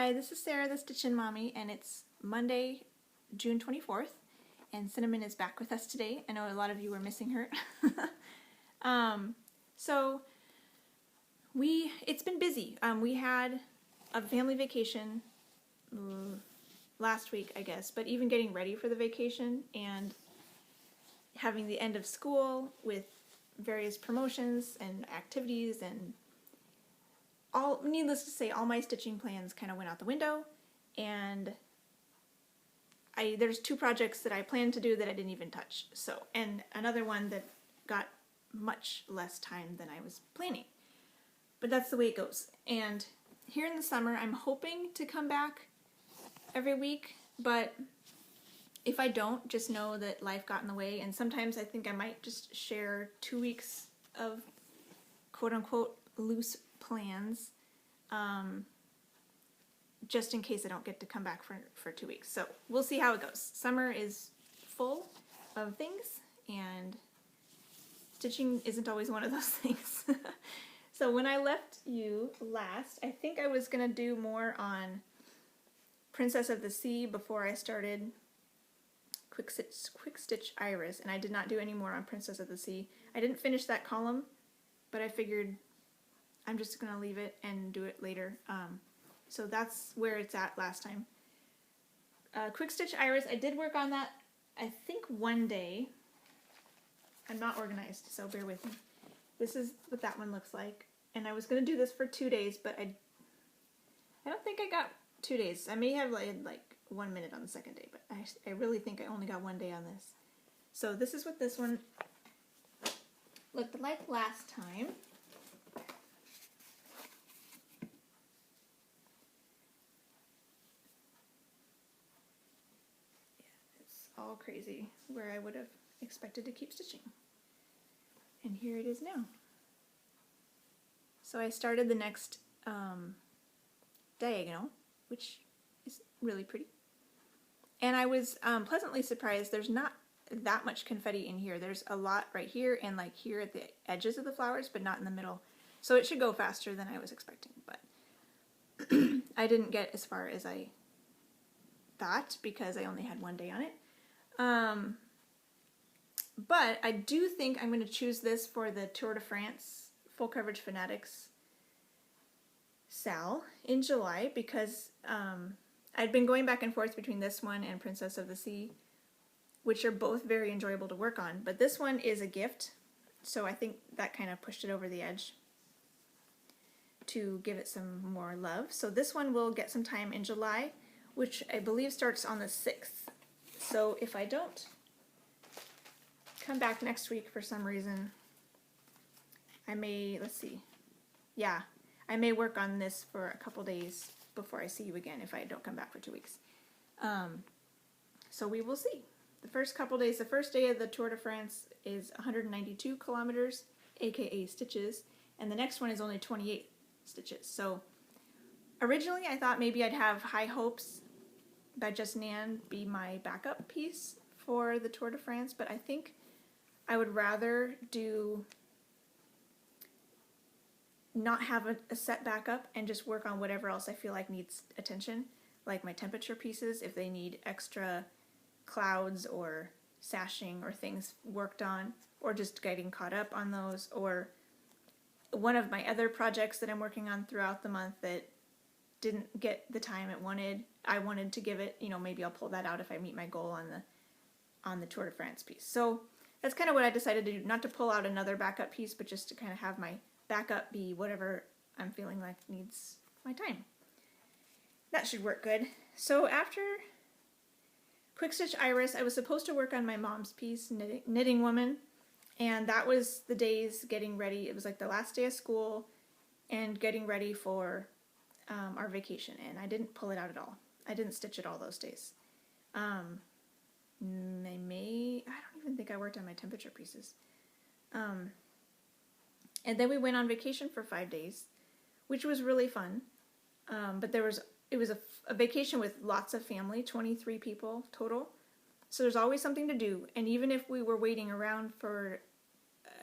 Hi, this is Sarah, the Stitchin Mommy, and it's Monday, June 24th, and Cinnamon is back with us today. I know a lot of you were missing her. So it's been busy. We had a family vacation last week, I guess, but even getting ready for the vacation and having the end of school with various promotions and activities and needless to say, all my stitching plans kind of went out the window, and there's two projects that I planned to do that I didn't even touch. So, and another one that got much less time than I was planning. But that's the way it goes. And here in the summer, I'm hoping to come back every week, but if I don't, just know that life got in the way, and sometimes I think I might just share 2 weeks of quote-unquote loose plans, just in case I don't get to come back for 2 weeks. So we'll see how it goes. Summer is full of things, and stitching isn't always one of those things. So when I left you last, I think I was going to do more on Princess of the Sea before I started Quick Stitch Iris, and I did not do any more on Princess of the Sea. I didn't finish that column, but I figured I'm just going to leave it and do it later. So that's where it's at last time. Quick Stitch Iris, I did work on that, I think, one day. I'm not organized, so bear with me. This is what that one looks like. And I was going to do this for 2 days, but I don't think I got 2 days. I may have like 1 minute on the second day, but I really think I only got 1 day on this. So this is what this one looked like last time. All crazy where I would have expected to keep stitching. And here it is now. So I started the next diagonal, which is really pretty. And I was pleasantly surprised there's not that much confetti in here. There's a lot right here and like here at the edges of the flowers, but not in the middle. So it should go faster than I was expecting, but I didn't get as far as I thought because I only had 1 day on it. But I do think I'm going to choose this for the Tour de France Full Coverage Fanatics Sal in July because I'd been going back and forth between this one and Princess of the Sea, which are both very enjoyable to work on, but this one is a gift, so I think that kind of pushed it over the edge to give it some more love. So this one will get some time in July, which I believe starts on the 6th. So if I don't come back next week for some reason, I may, let's see, yeah, I may work on this for a couple days before I see you again if I don't come back for 2 weeks. So we will see. The first couple days, the first day of the Tour de France is 192 kilometers, aka stitches, and the next one is only 28 stitches. So originally I thought maybe I'd have High Hopes by Just Nan be my backup piece for the Tour de France, but I think I would rather not have a set backup and just work on whatever else I feel like needs attention, like my temperature pieces, if they need extra clouds or sashing or things worked on, or just getting caught up on those, or one of my other projects that I'm working on throughout the month that didn't get the time I wanted to give it, you know, maybe I'll pull that out if I meet my goal on the Tour de France piece. So that's kind of what I decided to do, not to pull out another backup piece, but just to kind of have my backup be whatever I'm feeling like needs my time. That should work good. So after Quick Stitch Iris, I was supposed to work on my mom's piece, Knitting Woman, and that was the days getting ready. It was like the last day of school and getting ready for our vacation, and I didn't pull it out at all. I didn't stitch it all those days. I don't even think I worked on my temperature pieces. And then we went on vacation for 5 days, which was really fun. But it was a vacation with lots of family, 23 people total. So there's always something to do. And even if we were waiting around for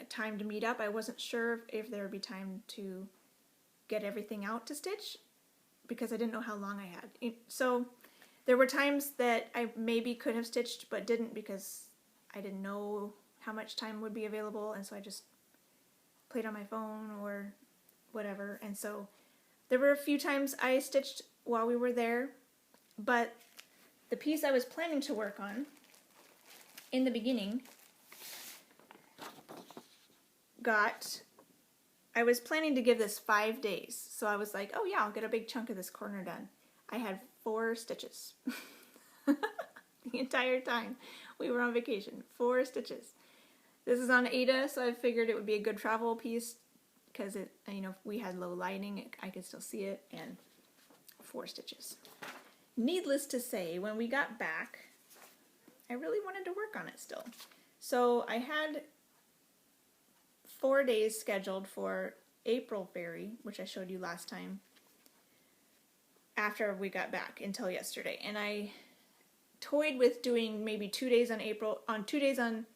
time to meet up, I wasn't sure if there would be time to get everything out to stitch. because I didn't know how long I had. So there were times that I maybe could have stitched but didn't because I didn't know how much time would be available, and so I just played on my phone or whatever. And so there were a few times I stitched while we were there, but the piece I was planning to work on in the beginning I was planning to give this 5 days. So I was like, oh yeah, I'll get a big chunk of this corner done. I had 4 stitches. The entire time we were on vacation. 4 stitches. This is on Ada, so I figured it would be a good travel piece because it, you know, if we had low lighting, I could still see it, and 4 stitches. Needless to say, when we got back, I really wanted to work on it still. So I had 4 days scheduled for April Fairy, which I showed you last time, after we got back until yesterday. And I toyed with doing maybe 2 days on April, 2 days on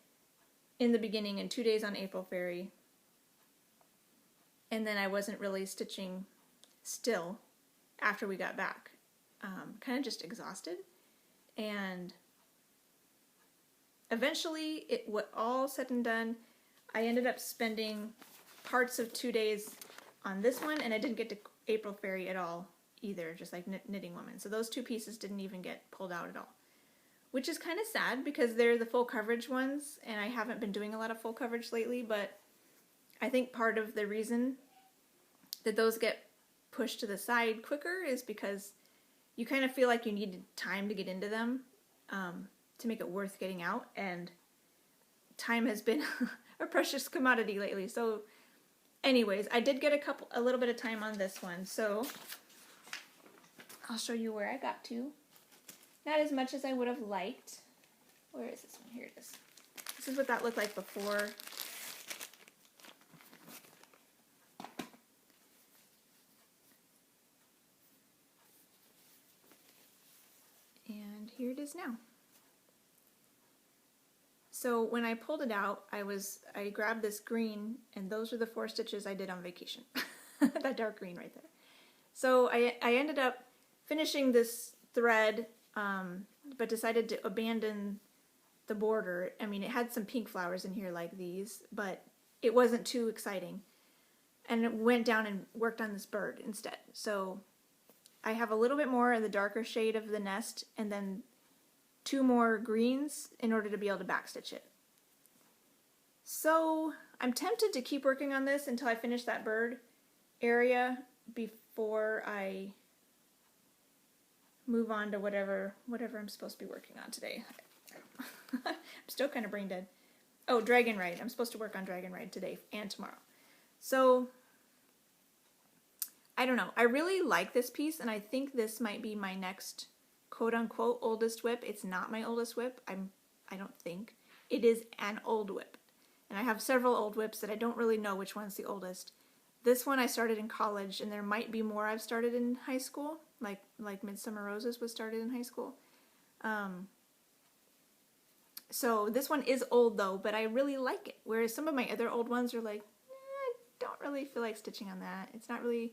in the beginning and 2 days on April Fairy. And then I wasn't really stitching still after we got back. Kind of just exhausted. And eventually, what all said and done, I ended up spending parts of 2 days on this one, and I didn't get to April Fairy at all either, just like Knitting Woman. So those 2 pieces didn't even get pulled out at all. Which is kind of sad because they're the full coverage ones, and I haven't been doing a lot of full coverage lately, but I think part of the reason that those get pushed to the side quicker is because you kind of feel like you need time to get into them to make it worth getting out, and time has been a precious commodity lately. So anyways, I did get a little bit of time on this one, so I'll show you where I got to. Not as much as I would have liked. Where is this one? Here it is. This is what that looked like before. And here it is now. So when I pulled it out, I grabbed this green, and those are the 4 stitches I did on vacation. That dark green right there. So I ended up finishing this thread, but decided to abandon the border. I mean, it had some pink flowers in here like these, but it wasn't too exciting. And it went down and worked on this bird instead. So I have a little bit more of the darker shade of the nest, and then 2 more greens in order to be able to backstitch it. So I'm tempted to keep working on this until I finish that bird area before I move on to whatever I'm supposed to be working on today. I'm still kind of brain dead. Oh, Dragon Ride. I'm supposed to work on Dragon Ride today and tomorrow. So I don't know. I really like this piece, and I think this might be my next quote-unquote oldest whip. It's not my oldest whip. I don't think. It is an old whip. And I have several old whips that I don't really know which one's the oldest. This one I started in college, and there might be more I've started in high school, like Midsummer Roses was started in high school. So this one is old though, but I really like it. Whereas some of my other old ones are like, I don't really feel like stitching on that. It's not really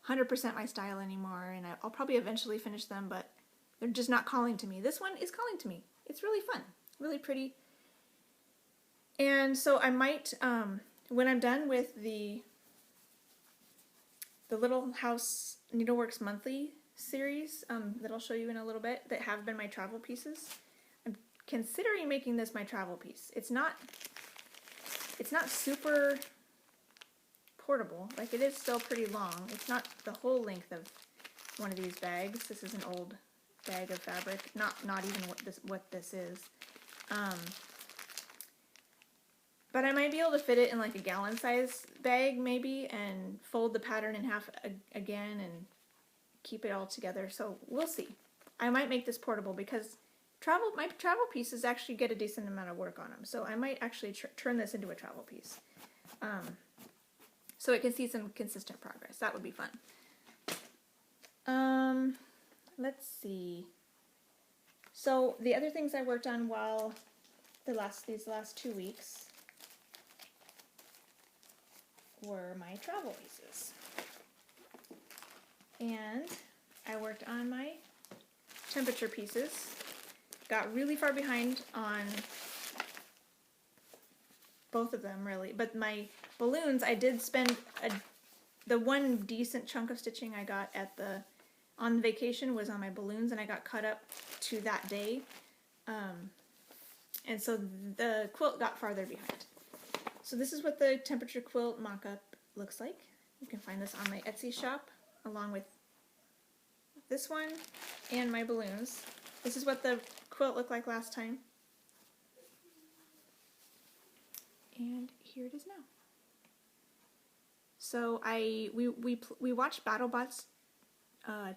100% my style anymore, and I'll probably eventually finish them, but they're just not calling to me. This one is calling to me. It's really fun, really pretty. And so I might, when I'm done with the Little House Needleworks monthly series that I'll show you in a little bit, that have been my travel pieces, I'm considering making this my travel piece. It's not super portable. Like, it is still pretty long. It's not the whole length of one of these bags. This is an old bag of fabric. Not even what this is. But I might be able to fit it in like a gallon size bag maybe, and fold the pattern in half again and keep it all together. So we'll see. I might make this portable because my travel pieces actually get a decent amount of work on them. So I might actually turn this into a travel piece. So it can see some consistent progress. That would be fun. Let's see. So the other things I worked on while these last 2 weeks were my travel pieces. And I worked on my temperature pieces. Got really far behind on both of them, really. But my balloons, I did spend the one decent chunk of stitching I got on vacation was on my balloons, and I got caught up to that day. And so the quilt got farther behind. So this is what the temperature quilt mock-up looks like. You can find this on my Etsy shop, along with this one and my balloons. This is what the quilt looked like last time. And here it is now. So we watched BattleBots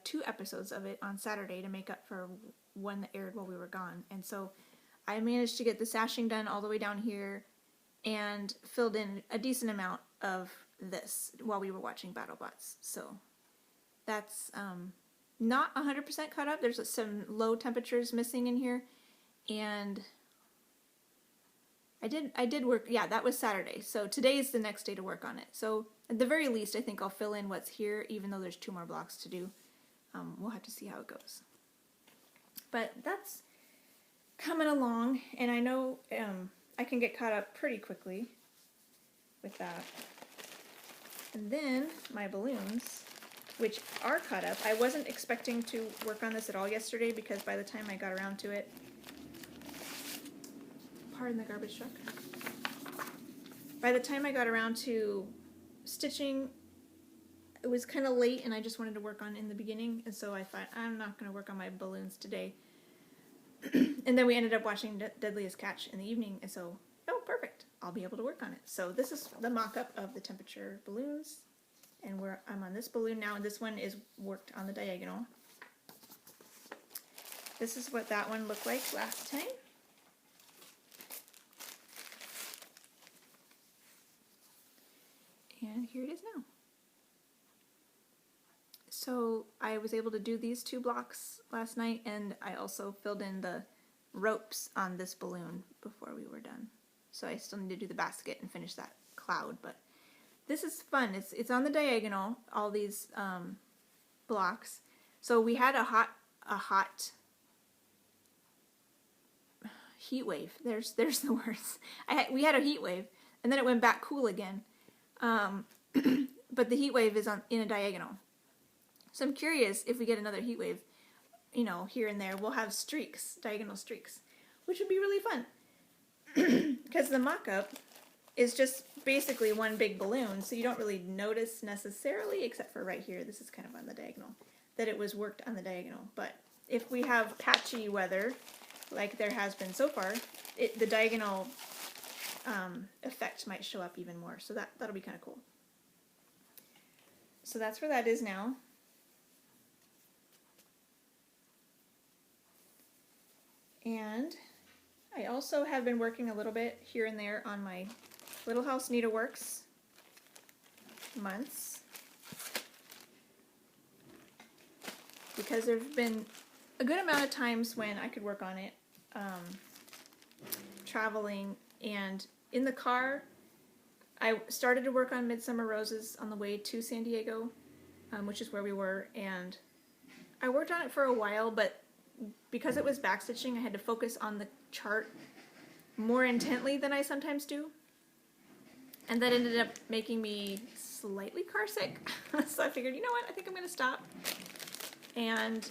2 episodes of it on Saturday to make up for one that aired while we were gone. And so I managed to get the sashing done all the way down here and filled in a decent amount of this while we were watching BattleBots. So that's not 100% caught up. There's some low temperatures missing in here, and I did work. Yeah, that was Saturday. So today is the next day to work on it. So at the very least, I think I'll fill in what's here, even though there's 2 more blocks to do. We'll have to see how it goes. But that's coming along, and I know I can get caught up pretty quickly with that. And then my balloons, which are caught up. I wasn't expecting to work on this at all yesterday because by the time I got around to it, pardon the garbage truck. By the time I got around to stitching, it was kind of late and I just wanted to work on in the beginning, and so I thought I'm not going to work on my balloons today. And then we ended up watching Deadliest Catch in the evening, and so, oh, perfect. I'll be able to work on it. So this is the mock-up of the temperature balloons, and I'm on this balloon now, and this one is worked on the diagonal. This is what that one looked like last time. And here it is now. So I was able to do these 2 blocks last night, and I also filled in the ropes on this balloon before we were done. So I still need to do the basket and finish that cloud, but this is fun. It's on the diagonal, all these blocks. So we had a hot heat wave. There's the words. We had a heat wave, and then it went back cool again. But the heat wave is in a diagonal. So I'm curious if we get another heat wave, you know, here and there, we'll have streaks, diagonal streaks, which would be really fun. Because the mock-up is just basically one big balloon, so you don't really notice necessarily, except for right here, this is kind of on the diagonal, that it was worked on the diagonal. But if we have patchy weather, like there has been so far, the diagonal effect might show up even more, so that'll be kind of cool. So that's where that is now. And I also have been working a little bit here and there on my Little House Needleworks months, because there have been a good amount of times when I could work on it, traveling, and in the car. I started to work on Midsummer Roses on the way to San Diego, which is where we were, and I worked on it for a while, but because it was backstitching, I had to focus on the chart more intently than I sometimes do, and that ended up making me slightly car sick. So I figured, you know what, I think I'm going to stop and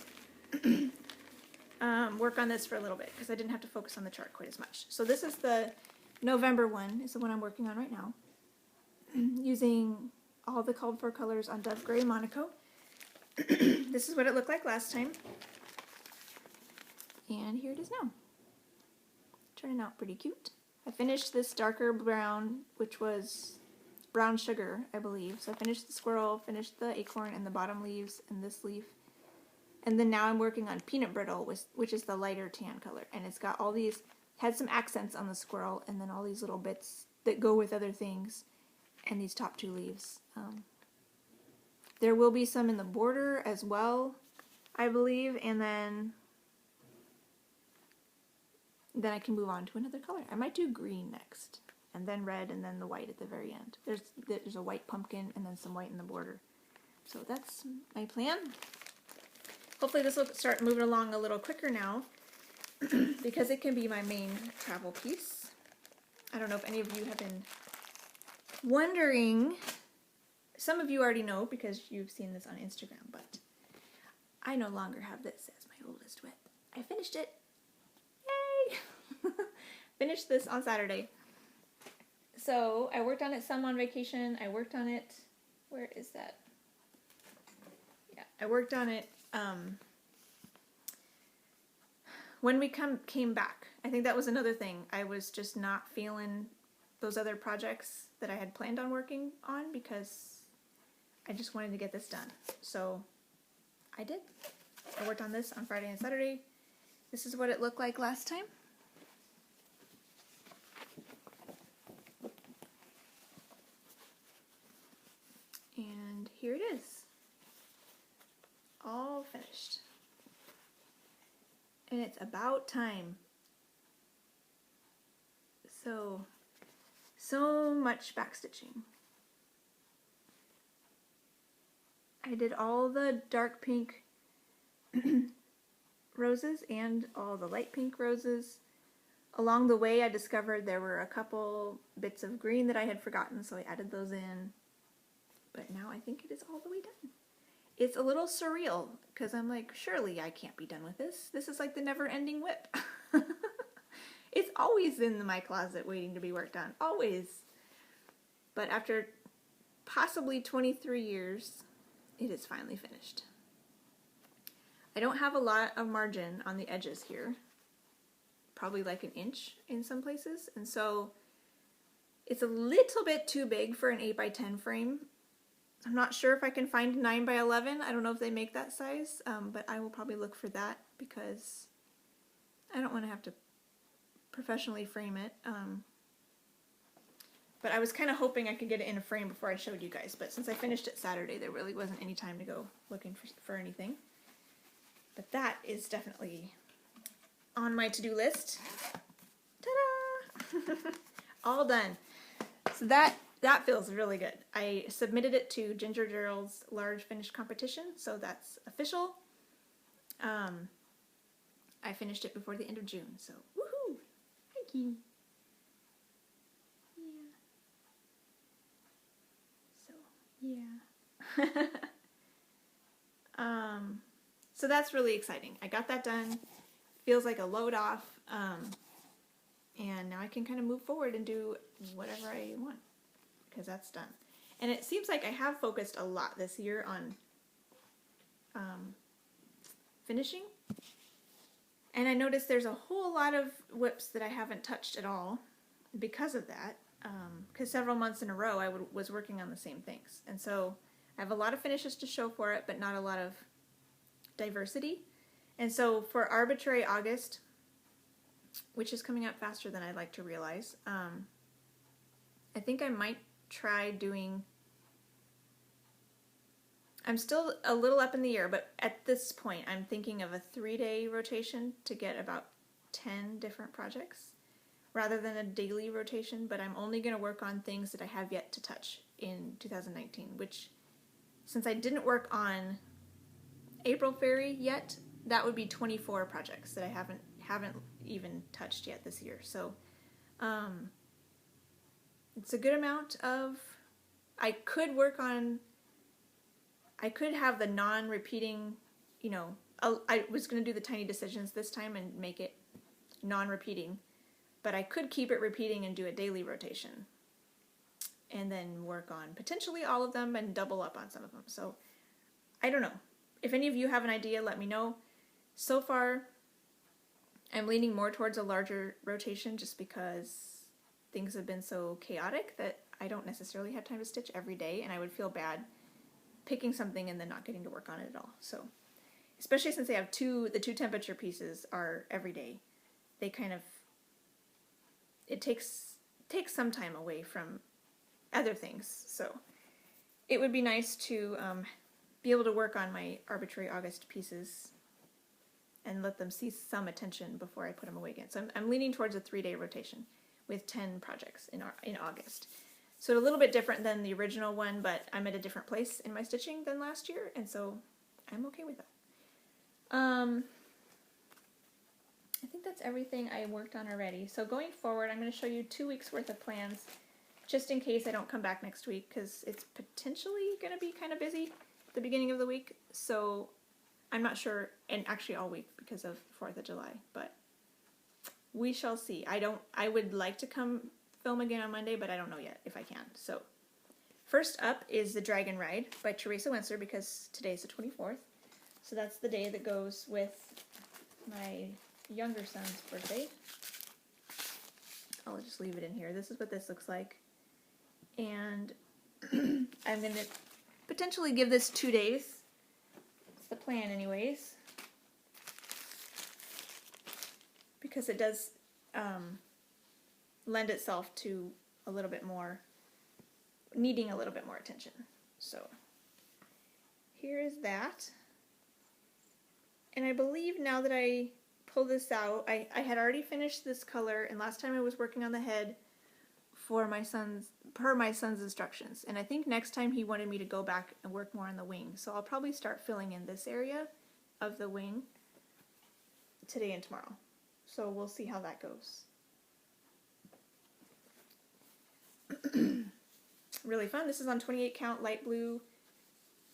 work on this for a little bit, because I didn't have to focus on the chart quite as much. So this is the November one, is the one I'm working on right now, using all the called for colors on Dove Gray Monaco. This is what it looked like last time, and here it is now. Turning out pretty cute. I finished this darker brown, which was brown sugar, I believe. So I finished the squirrel, finished the acorn and the bottom leaves and this leaf. And then now I'm working on peanut brittle, which is the lighter tan color. And it's got all these, had some accents on the squirrel, and then all these little bits that go with other things, and these top 2 leaves. There will be some in the border as well, I believe, and then I can move on to another color. I might do green next, and then red, and then the white at the very end. There's a white pumpkin, and then some white in the border. So that's my plan. hopefully this will start moving along a little quicker now because it can be my main travel piece. I don't know if any of you have been wondering. Some of you already know because you've seen this on Instagram, but I no longer have this as my oldest width. I finished it. Yay! Finished this on Saturday. So I worked on it some on vacation. I worked on it, where is that? Yeah, I worked on it when we came back. I think that was another thing. I was just not feeling those other projects that I had planned on working on because I just wanted to get this done. So I did. I worked on this on Friday and Saturday. This is what it looked like last time. And here it is. All finished. And it's about time. So much backstitching. I did all the dark pink roses and all the light pink roses. Along the way I discovered there were a couple bits of green that I had forgotten, so I added those in. But now I think it is all the way done. It's a little surreal because I'm like, surely I can't be done with this. This is like the never-ending whip. It's always in my closet waiting to be worked on, always. But after possibly 23 years, it is finally finished. I don't have a lot of margin on the edges here, probably like an inch in some places, and so it's a little bit too big for an 8x10 frame. I'm not sure if I can find a 9x11. I don't know if they make that size, but I will probably look for that because I don't want to have to professionally frame it. But I was kind of hoping I could get it in a frame before I showed you guys, but since I finished it Saturday, there really wasn't any time to go looking for anything. But that is definitely on my to-do list. Ta-da! All done. So that feels really good. I submitted it to Ginger Gerald's large finish competition, so that's official. I finished it before the end of June, so woohoo! Thank you. Yeah. So, yeah. So that's really exciting. I got that done. Feels like a load off. And now I can kind of move forward and do whatever I want because that's done. And it seems like I have focused a lot this year on finishing. And I noticed there's a whole lot of whips that I haven't touched at all because of that. Because several months in a row I was working on the same things. And so I have a lot of finishes to show for it, but not a lot of diversity. And so for Arbitrary August, which is coming up faster than I'd like to realize, I think I might try doing... I'm still a little up in the air, but at this point I'm thinking of a 3-day rotation to get about 10 different projects rather than a daily rotation, but I'm only going to work on things that I have yet to touch in 2019, which, since I didn't work on April Fairy yet, that would be 24 projects that I haven't even touched yet this year. So it's a good amount of... I could have the non-repeating, you know, I was going to do the tiny decisions this time and make it non-repeating, but I could keep it repeating and do a daily rotation and then work on potentially all of them and double up on some of them. So I don't know. If any of you have an idea, let me know. So far, I'm leaning more towards a larger rotation just because things have been so chaotic that I don't necessarily have time to stitch every day, and I would feel bad picking something and then not getting to work on it at all. So, especially since they have the two temperature pieces are every day, they kind of, it takes some time away from other things. So it would be nice to be able to work on my Arbitrary August pieces and let them see some attention before I put them away again. So I'm leaning towards a 3-day rotation with 10 projects in August. So a little bit different than the original one, but I'm at a different place in my stitching than last year, and so I'm okay with that. I think that's everything I worked on already. So going forward, I'm going to show you 2 weeks worth of plans, just in case I don't come back next week, because it's potentially going to be kind of busy at the beginning of the week. So I'm not sure, and actually all week because of 4th of July, but we shall see. I would like to come film again on Monday, but I don't know yet if I can. So first up is The Dragon Ride by Teresa Winsor, because today's the 24th. So that's the day that goes with my younger son's birthday. I'll just leave it in here. This is what this looks like. And I'm going to potentially give this 2 days. It's the plan anyways. Because it does lend itself to a little bit more, needing a little bit more attention. So here is that. And I believe now that I pull this out, I had already finished this color, and last time I was working on the head for my son's instructions. And I think next time he wanted me to go back and work more on the wing. So I'll probably start filling in this area of the wing today and tomorrow. So we'll see how that goes. Really fun. This is on 28 count light blue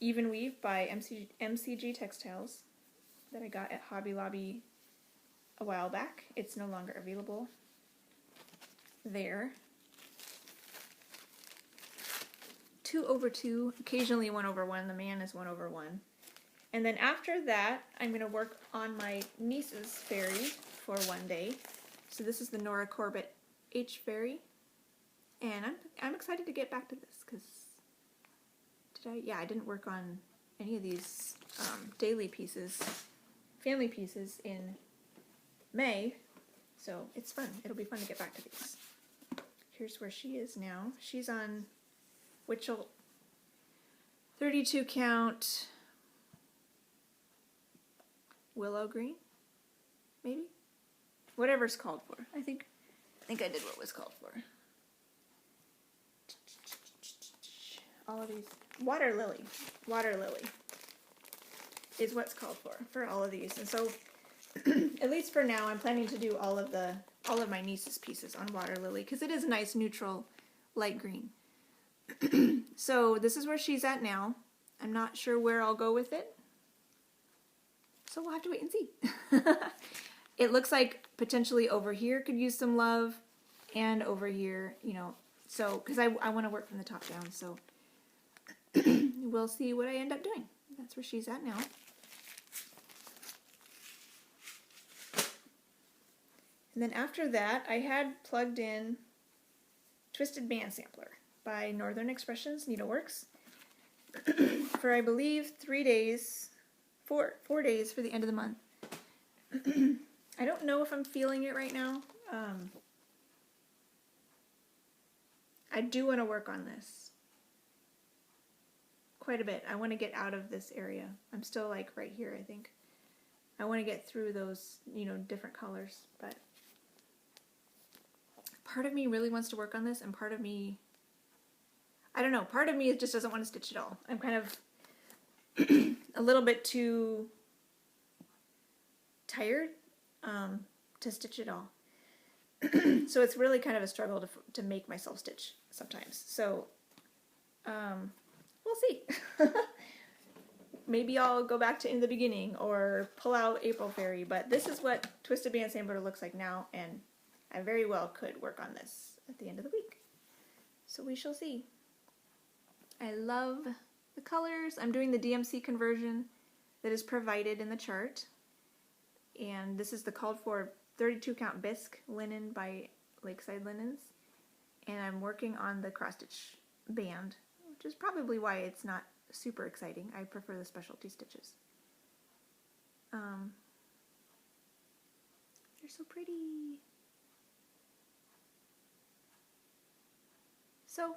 even weave by MCG Textiles that I got at Hobby Lobby a while back. It's no longer available there. 2/2, occasionally 1/1. The man is 1/1. And then after that, I'm going to work on my niece's fairy for one day. So this is the Nora Corbett H Fairy. And I'm excited to get back to this, because I didn't work on any of these daily pieces, family pieces in May, so it's fun. It'll be fun to get back to these. Here's where she is now. She's on Witchell 32 count willow green, maybe? Whatever's called for. I think I did what was called for. All of these. Water lily is what's called for all of these. And so at least for now, I'm planning to do all of my niece's pieces on water lily, because it is a nice neutral light green. So this is where she's at now. I'm not sure where I'll go with it, so we'll have to wait and see. It looks like potentially over here could use some love, and over here, so because I want to work from the top down, so we'll see what I end up doing. That's where she's at now. And then after that, I had plugged in Twisted Band Sampler by Northern Expressions Needleworks for, I believe, 4 days for the end of the month. I don't know if I'm feeling it right now. I do want to work on this quite a bit. I want to get out of this area. I'm still like right here, I think. I want to get through those, different colors, but part of me really wants to work on this, and part of me, I don't know, part of me just doesn't want to stitch at all. I'm kind of a little bit too tired to stitch at all. So it's really kind of a struggle to make myself stitch sometimes. So we'll see. Maybe I'll go back to In the Beginning or pull out April Fairy, but this is what Twisted Band Sampler looks like now, and I very well could work on this at the end of the week. So we shall see. I love the colors. I'm doing the DMC conversion that is provided in the chart. And this is the called for 32 count bisque linen by Lakeside Linens. And I'm working on the cross stitch band, which is probably why it's not super exciting. I prefer the specialty stitches. They're so pretty. So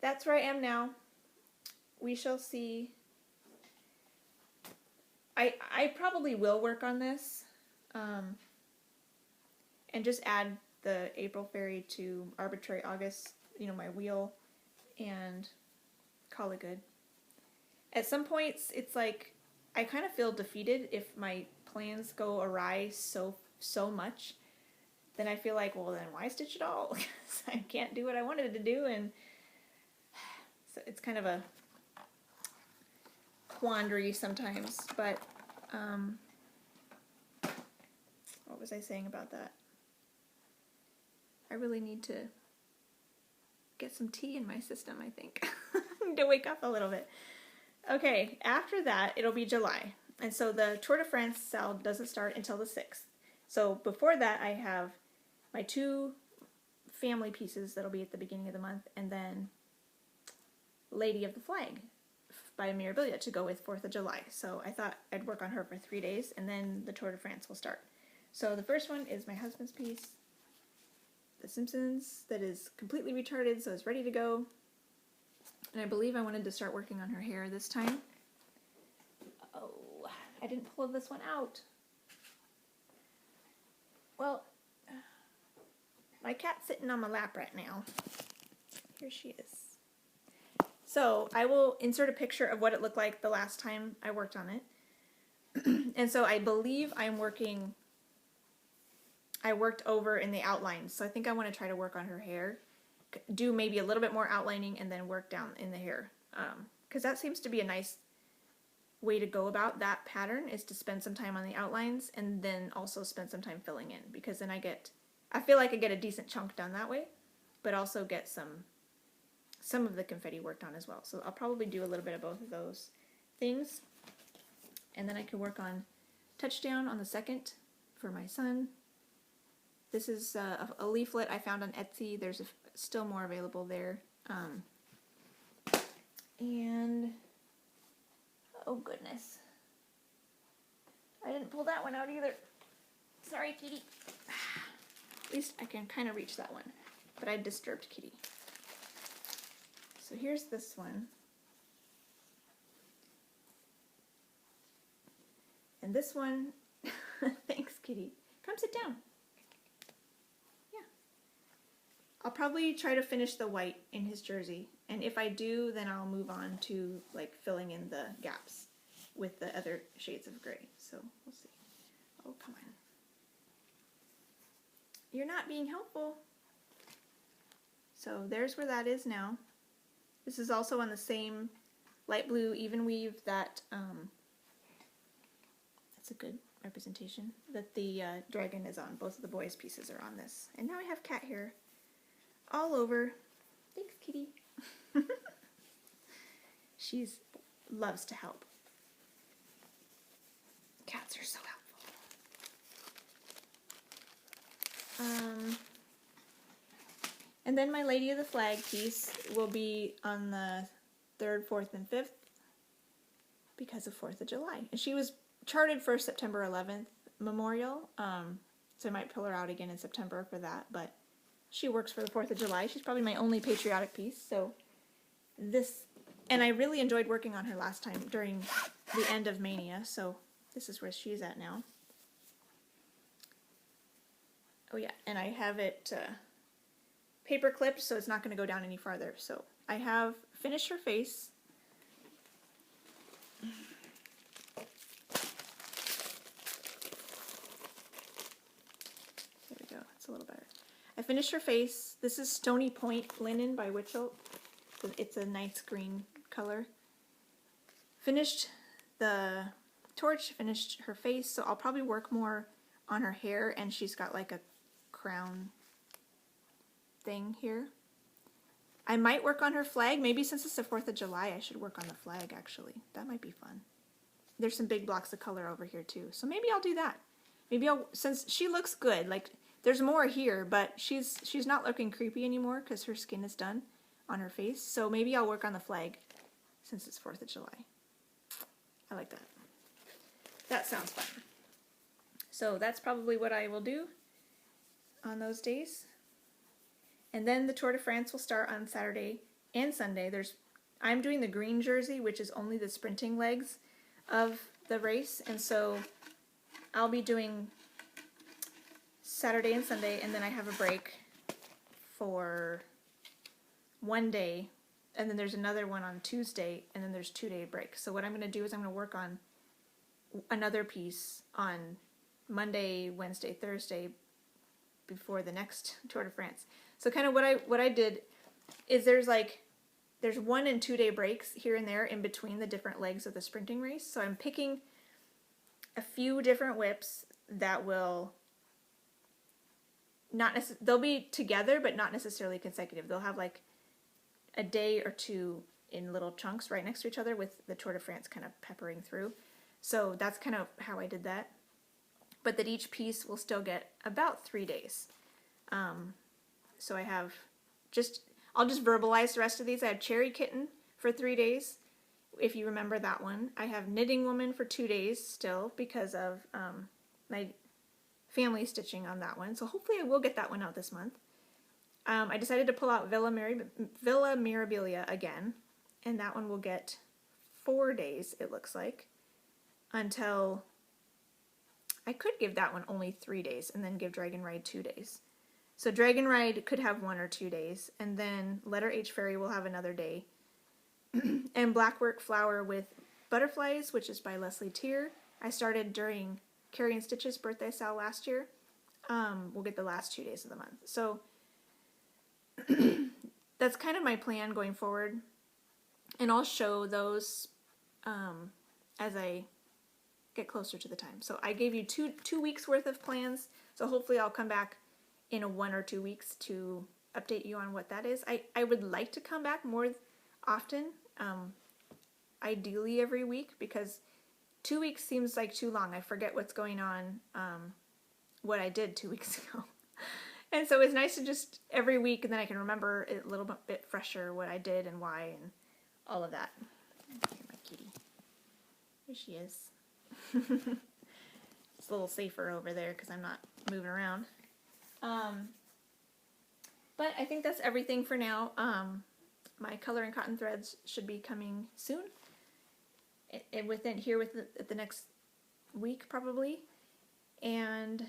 that's where I am now. We shall see. I probably will work on this and just add the April Fairy to Arbitrary August, my wheel, and call it good. At some points, it's like I kind of feel defeated if my plans go awry so much. Then I feel like, well, then why stitch at all? Because I can't do what I wanted to do, and so it's kind of a quandary sometimes. But what was I saying about that? I really need to get some tea in my system, I think. I need to wake up a little bit. Okay, after that, it'll be July. And so the Tour de France sale doesn't start until the 6th. So before that, I have my 2 family pieces that'll be at the beginning of the month, and then Lady of the Flag by Mirabilia to go with 4th of July. So I thought I'd work on her for 3 days, and then the Tour de France will start. So the first one is my husband's piece, The Simpsons, that is completely retarded, so it's ready to go. And I believe I wanted to start working on her hair this time. Oh, I didn't pull this one out. Well, my cat's sitting on my lap right now. Here she is. So I will insert a picture of what it looked like the last time I worked on it. And so I believe I worked over in the outlines. So I think I want to try to work on her hair. Do maybe a little bit more outlining and then work down in the hair. Because that seems to be a nice way to go about that pattern, is to spend some time on the outlines and then also spend some time filling in. Because then I feel like I get a decent chunk done that way, but also get some of the confetti worked on as well. So I'll probably do a little bit of both of those things. And then I could work on Touchdown on the 2nd for my son. This is a leaflet I found on Etsy. There's still more available there. And, oh goodness. I didn't pull that one out either. Sorry, Kitty. At least I can kind of reach that one. But I disturbed Kitty. So here's this one. And this one, thanks, Kitty. Come sit down. I'll probably try to finish the white in his jersey, and if I do, then I'll move on to like filling in the gaps with the other shades of gray. So we'll see. Oh, come on. You're not being helpful. So there's where that is now. This is also on the same light blue even weave that, that's a good representation, that the dragon is on. Both of the boys' pieces are on this. And now I have cat hair all over. Thanks, Kitty. She loves to help. Cats are so helpful. And then my Lady of the Flag piece will be on the 3rd, 4th, and 5th because of 4th of July. And she was charted for September 11th memorial, so I might pull her out again in September for that, but she works for the 4th of July. She's probably my only patriotic piece, so this, and I really enjoyed working on her last time during the end of Mania, so this is where she's at now. Oh yeah, and I have it paper clipped, so it's not going to go down any farther. So I have finished her face. There we go, it's a little better. I finished her face. This is Stony Point linen by Witchell. It's a nice green color. Finished the torch, finished her face, so I'll probably work more on her hair, and she's got like a crown thing here. I might work on her flag. Maybe since it's the 4th of July, I should work on the flag, actually. That might be fun. There's some big blocks of color over here, too. So maybe I'll do that. Maybe I'll, since she looks good, like, there's more here, but she's not looking creepy anymore because her skin is done on her face. So maybe I'll work on the flag since it's 4th of July. I like that. That sounds fun. So that's probably what I will do on those days. And then the Tour de France will start on Saturday and Sunday. I'm doing the green jersey, which is only the sprinting legs of the race, and so I'll be doing Saturday and Sunday, and then I have a break for one day, and then there's another one on Tuesday, and then there's 2-day break. So what I'm going to do is I'm going to work on another piece on Monday, Wednesday, Thursday before the next Tour de France. So kind of what I did is there's 1 and 2 day breaks here and there in between the different legs of the sprinting race. So I'm picking a few different whips that will they'll be together but not necessarily consecutive. They'll have like a day or two in little chunks right next to each other with the Tour de France kind of peppering through. So that's kind of how I did that. But that each piece will still get about 3 days. So I have I'll just verbalize the rest of these. I have Cherry Kitten for 3 days, if you remember that one. I have Knitting Woman for 2 days still because of my family stitching on that one. So hopefully I will get that one out this month. I decided to pull out Villa Mirabilia again, and that one will get 4 days, it looks like, until I could give that one only 3 days and then give Dragon Ride 2 days. So Dragon Ride could have 1 or 2 days, and then Letter H Fairy will have another day. And Blackwork Flower with Butterflies, which is by Leslie Tier, I started during Carrie and Stitch's birthday sale last year. We'll get the last 2 days of the month. So that's kind of my plan going forward, and I'll show those as I get closer to the time. So I gave you two weeks worth of plans, so hopefully I'll come back in a 1 or 2 weeks to update you on what that is. I would like to come back more often, ideally every week, because 2 weeks seems like too long. I forget what's going on, what I did 2 weeks ago. And so it's nice to just every week, and then I can remember it a little bit fresher what I did and why and all of that. Here's my kitty. There she is. It's a little safer over there because I'm not moving around. But I think that's everything for now. My color and cotton threads should be coming soon. Within the next week probably. And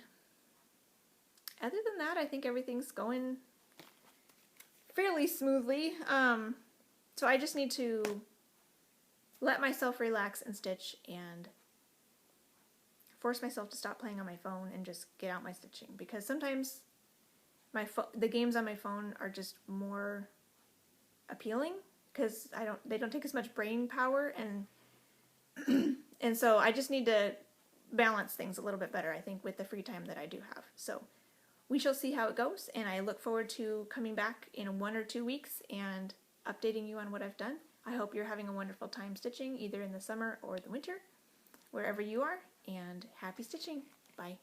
other than that, I think everything's going fairly smoothly. So I just need to let myself relax and stitch and force myself to stop playing on my phone and just get out my stitching, because sometimes the games on my phone are just more appealing because they don't take as much brain power, and so I just need to balance things a little bit better, I think, with the free time that I do have. So we shall see how it goes, and I look forward to coming back in 1 or 2 weeks and updating you on what I've done. I hope you're having a wonderful time stitching, either in the summer or the winter, wherever you are, and happy stitching. Bye.